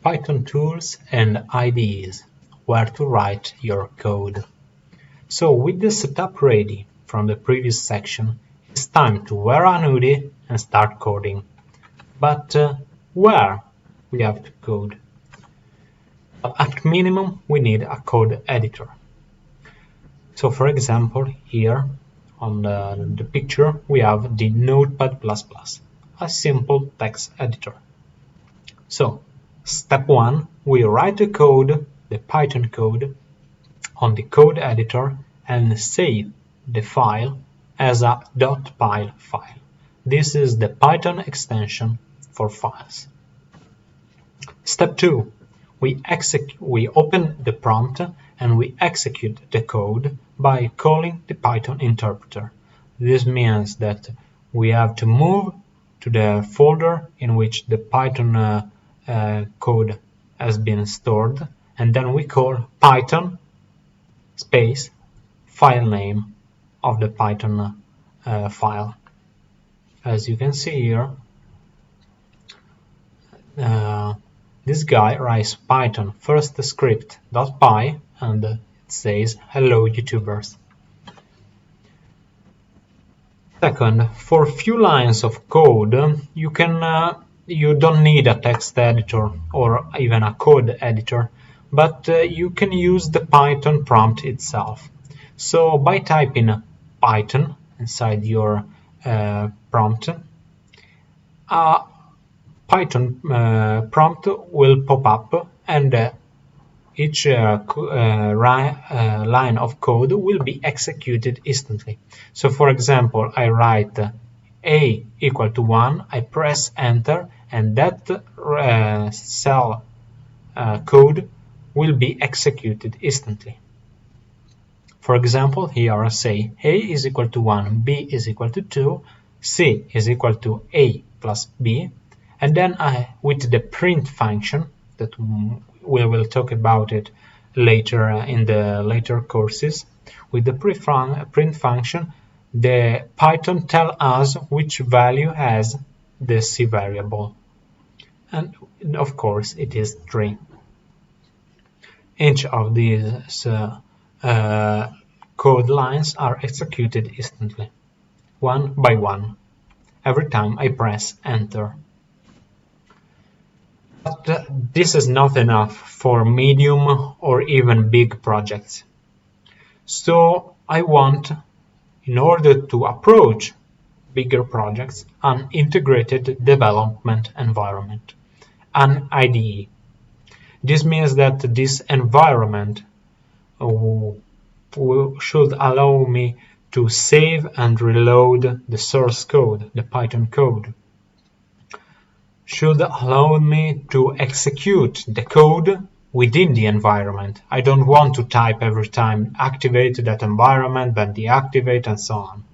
Python tools and IDEs, where to write your code. So with the setup ready from the previous section, it's time to wear an hoodie and start coding. But where we have to code? At minimum, we need a code editor. So for example, here on the picture, we have the Notepad++, a simple text editor. So step 1, we write the code, the Python code, on the code editor and save the file as a .py file. This is the Python extension for files. Step 2, we open the prompt and we execute the code by calling the Python interpreter. This means that we have to move to the folder in which the Python code has been stored, and then we call Python space file name of the Python file. As you can see here, this guy writes Python first script.py and it says hello YouTubers. Second, for few lines of code, you don't need a text editor or even a code editor, but you can use the Python prompt itself. So by typing Python inside your prompt, a Python prompt will pop up, and each line of code will be executed instantly. So for example, I write a equal to 1, I press enter, and that cell code will be executed instantly. For example, here I say a is equal to 1, b is equal to 2, c is equal to a plus b, and then with the print function, that we will talk about it later in the later courses, with the print function, the Python tells us which value has the c variable, and of course it is 3. Each of these code lines are executed instantly, one by one, every time I press enter. But this is not enough for medium or even big projects. So I want, in order to approach bigger projects, an integrated development environment, an IDE. This means that this environment should allow me to save and reload the source code, the Python code. Should allow me to execute the code within the environment. I don't want to type every time activate that environment, then deactivate, and so on.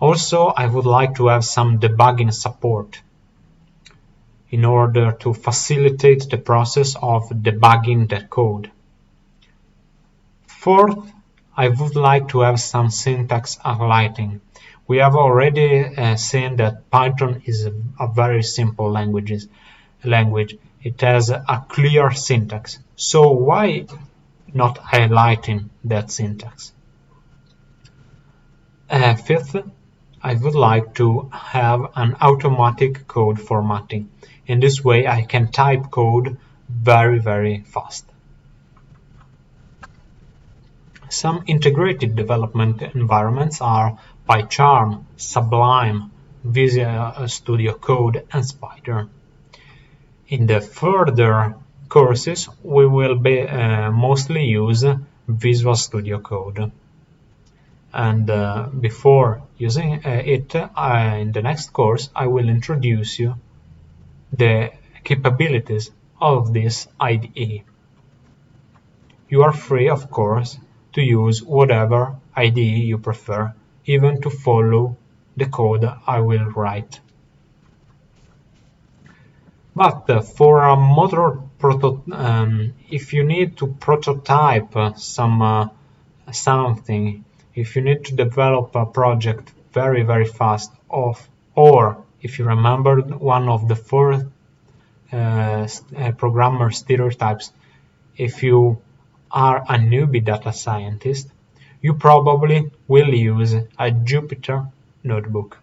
Also, I would like to have some debugging support in order to facilitate the process of debugging the code. Fourth, I would like to have some syntax highlighting. We have already seen that Python is a very simple language. It has a clear syntax. So why not highlighting that syntax? Fifth, I would like to have an automatic code formatting. In this way, I can type code very, very fast. Some integrated development environments are PyCharm, Sublime, Visual Studio Code, and Spider. In the further courses, we will mostly use Visual Studio Code. And before using it, in the next course, I will introduce you the capabilities of this IDE. You are free, of course, to use whatever IDE you prefer, even to follow the code I will write. But for a motor if you need to prototype something, if you need to develop a project very, very fast, or if you remember one of the four programmer stereotypes, if you are a newbie data scientist, you probably will use a Jupyter Notebook.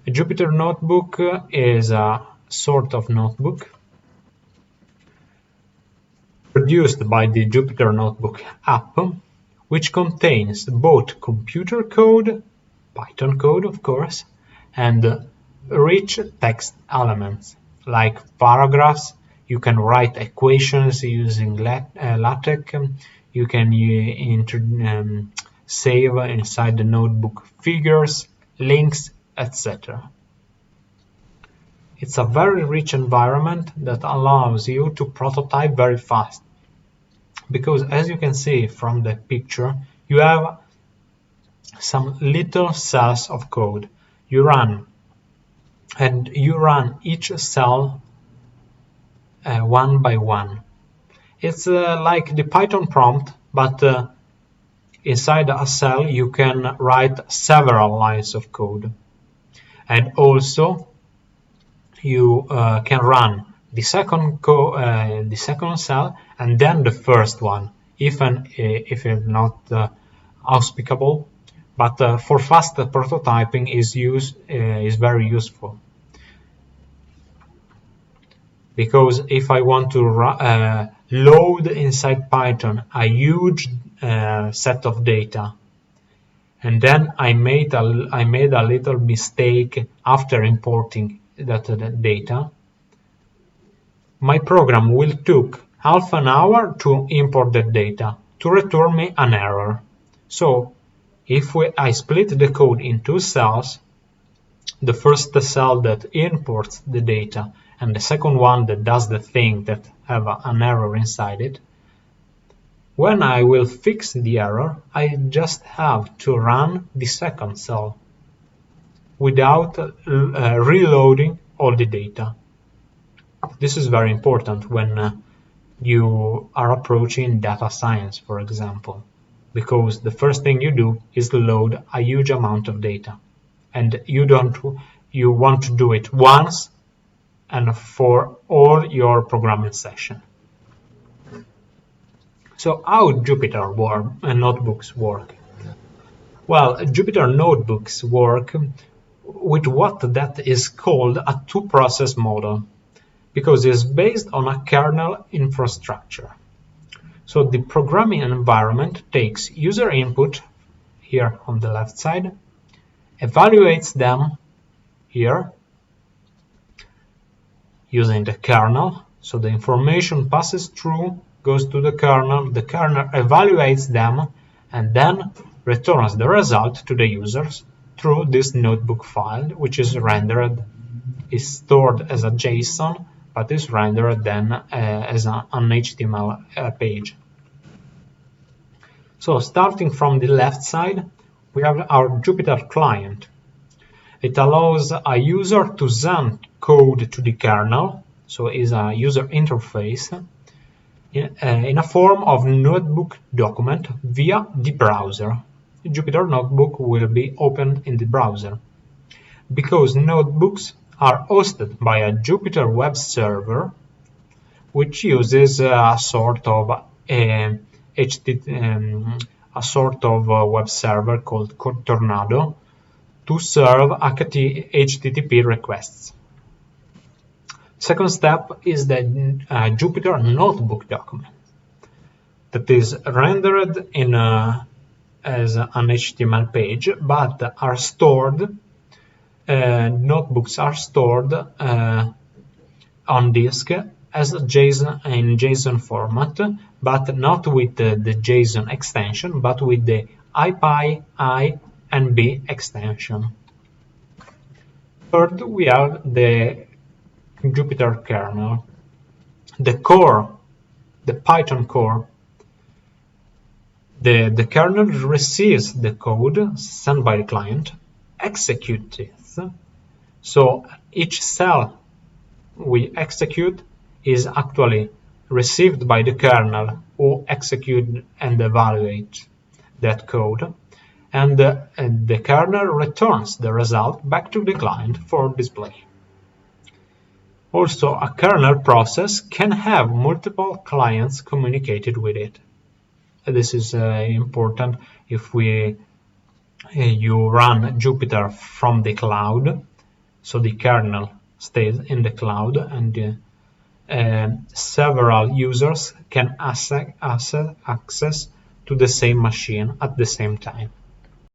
A Jupyter Notebook is a sort of notebook produced by the Jupyter Notebook app, which contains both computer code, Python code of course, and rich text elements like paragraphs. You can write equations using LaTeX. You can save inside the notebook figures, links, etc. It's a very rich environment that allows you to prototype very fast. Because as you can see from the picture, you have some little cells of code. You run each cell one by one. It's like the Python prompt, but inside a cell you can write several lines of code. And also you can run the second cell and then the first one, even if it's not auspicable. But for fast prototyping is very useful. Because if I want to load inside Python a huge set of data, and then I made a little mistake after importing that data, my program will take half an hour to import the data to return me an error. So if I split the code in two cells, the first cell that imports the data and the second one that does the thing that have an error inside it, when I will fix the error, I just have to run the second cell without reloading all the data. This is very important when you are approaching data science, for example, because the first thing you do is load a huge amount of data, and you want to do it once and for all your programming session. So how Jupyter Notebooks work? Well, Jupyter Notebooks work with what that is called a two-process model, because it's based on a kernel infrastructure. So the programming environment takes user input here on the left side, evaluates them here using the kernel. So the information passes through, goes to the kernel evaluates them, and then returns the result to the users through this notebook file, which is stored as a JSON, but is rendered then as an HTML page. So starting from the left side, we have our Jupyter Client. It allows a user to send code to the kernel, so it is a user interface, in a form of notebook document via the browser. The Jupyter Notebook will be opened in the browser. Because notebooks are hosted by a Jupyter web server, which uses a sort of web server called Tornado to serve HTTP requests. Second step is the Jupyter Notebook document that is rendered as an HTML page, but are stored. Notebooks are stored on disk as JSON in JSON format, but not with the JSON extension, but with the IPy and B extension. Third, we have the Jupyter kernel, the core, the Python core. The kernel receives the code sent by the client, executes it. So each cell we execute is actually received by the kernel, who execute and evaluate that code, and the kernel returns the result back to the client for display. Also, a kernel process can have multiple clients communicated with it. This is important if you run Jupyter from the cloud, so the kernel stays in the cloud, and several users can access to the same machine at the same time.